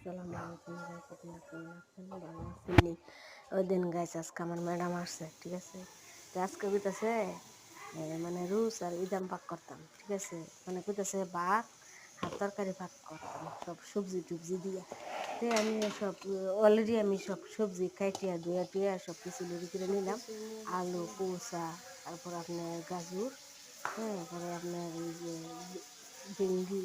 আসসালামু আলাইকুম গাইস, আপনারা কেমন আছেন? ভালো আছেন? ওই দিন গাইস আজকে আমার ম্যাডাম আসছে, ঠিক আছে। তো আজকে কইতাছে মানে রুস আর ইদাম পাক করতাম, ঠিক আছে। মানে কইতাছে ভাত আর তরকারি পাক করতাম সব সবজি টুবজি দিয়া। তো আমি সব অলরেডি আমি সব সবজি কাইটিয়া ধুয়া টুয়া সব কিছু রেডি করে নিলাম। আলু কোসা, তারপর আপনার গাজর, হ্যাঁ, পরে আপনার এই যে ভেন্ডি,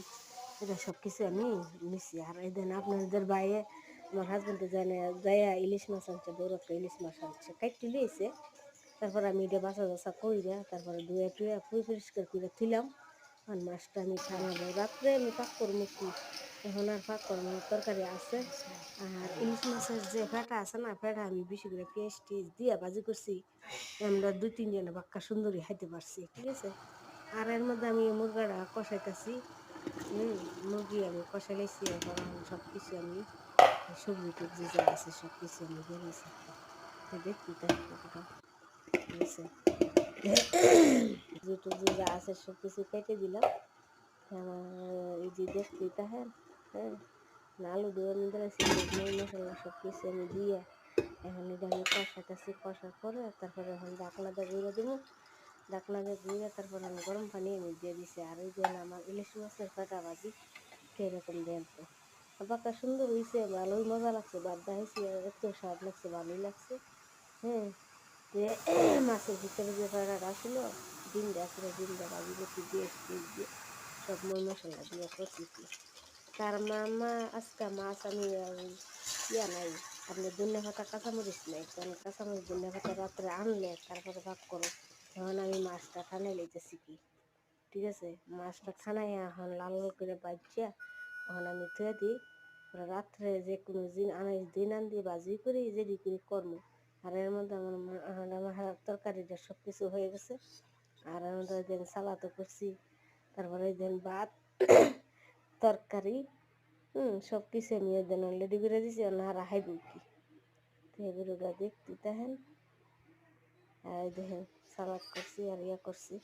এটা সব কিছু আমি নিছি। আর এই দেন আপনাদের বাইরে আমার হাজবেন্ডে জানে যাইয়া ইলিশ মাছ আনছে, বড় একটা ইলিশ মাছ আনছে, কাইটে লিয়েছে। তারপর আমি এটা বাছা বাছা কইরা তারপরে ধুয়ে টুয়ে পরিষ্কার করে তুইলাম। আর মাছটা আমি ছানাবো, রাত্রে আমি পাক করবো কি, এখন আর পাক করবো না, তরকারি আছে। আর ইলিশ মাছের যে ফেটা আছে না, ফেটা আমি বেশি করে পেঁয়াজ টেস্ট দিয়া ভাজি করছি। আমরা 2-3 জনে বাক্কা সুন্দরী খাইতে পারছি, ঠিক আছে। আর এর মধ্যে আমি মুরগাটা কষাইতেছি। মুরগি আমি কষাই লাইছি, এখন সব কিছু আমি সবজি টবজি যা আছে সব কিছু আমি দিয়ে দিয়েছি। দেখতে থাকো, ঠিক আছে। সবজি টবজি যা আছে সব কিছু কেটে দিলাম। আমার এই যে দেখতে তাহেন, হ্যাঁ, আলু দিয়ে আমি দিয়েছি, মশলা সব কিছু আমি দিয়ে এখন এটা আমি কষাইতেছি। কষার পরে তারপরে এখন ডাকনা দিয়ে গুঁড়ো দেবো। ডাকনা দিয়ে গুঁড়ে তারপরে আমি গরম পানি আমি দিয়ে দিছি। আর এই যে আমার ইলিশ মাছের ফাটা ভাজি এরকম দেন তো বাঁকা সুন্দর হয়েছে, ভালোই মজা লাগছে, বাড্ডা হয়েছে, এত স্বাদ লাগছে, ভালোই লাগছে। হ্যাঁ, যে মাছের ভিতরে যে ফাটাটা ছিল, ডিমটা ভাজি করছি দিয়ে দিয়ে সব মশলা দিয়ে করতেছি। তার মামা আজকে মাছ আমি ইয়া নাই, আপনার ধনিয়া পাতা কাঁচামরিচ নাই, কারণ কাঁচামরিচ ধনিয়া পাতা রাত্রে আনলে তারপরে ভাগ করো। এখন আমি মাছটা ঠান্ডাই লইতেছি কি, ঠিক আছে। মাছটা ঠান্ডায় এখন লাল লাল করে বাজিয়া এখন আমি ধুয়ে দিই। রাত্রে যে কোনো দিন আন দিয়ে বাজি করি যেদি করে কর্ম। আর এর মধ্যে আমার তরকারিটা সব কিছু হয়ে গেছে। আর এর মধ্যে দিন সালাদও করছি, তারপরে দিন ভাত তরকারি, সব কিছু আমি দিন রেডি করে দিছি। ওনারা হাইব কি এগুলোটা দেখতে দেখেন। আর দেখেন সালাদ করছি আর ইয়া করছি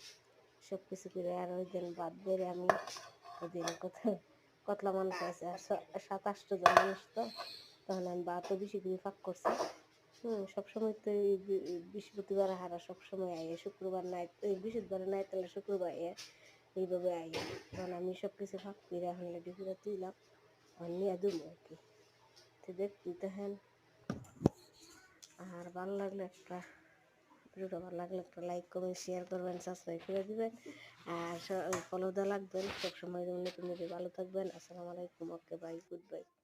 সব কিছু করে। আর ওই দিন বাদ বেড়ে আমি ওই দিন কতলা মানুষ আছে, আর 7-8 জন মানুষ, তো তখন আমি ভাতও বেশি করে ফাঁক করছি। সবসময় তো এই বৃহস্পতিবার হারা সবসময় আইয়ে, শুক্রবার নাই, বৃহস্পতিবার নাই, তাহলে শুক্রবার আইয়ে এইভাবে আইয়ে। তখন আমি সব কিছু ফাঁক করে এখন রেডি করে তুইলাম, নিয়ে দেবো আর কি। তো দেখতে দেখেন। আর ভালো লাগলে একটা ভিডিওটা ভালো লাগলে একটা লাইক করবেন, শেয়ার করবেন, সাবস্ক্রাইব করে দিবেন। আর ফলো দেওয়া লাগবেন সবসময়। নতুন ভালো থাকবেন। আসসালামু আলাইকুম, ওকে, বাই, গুড বাই।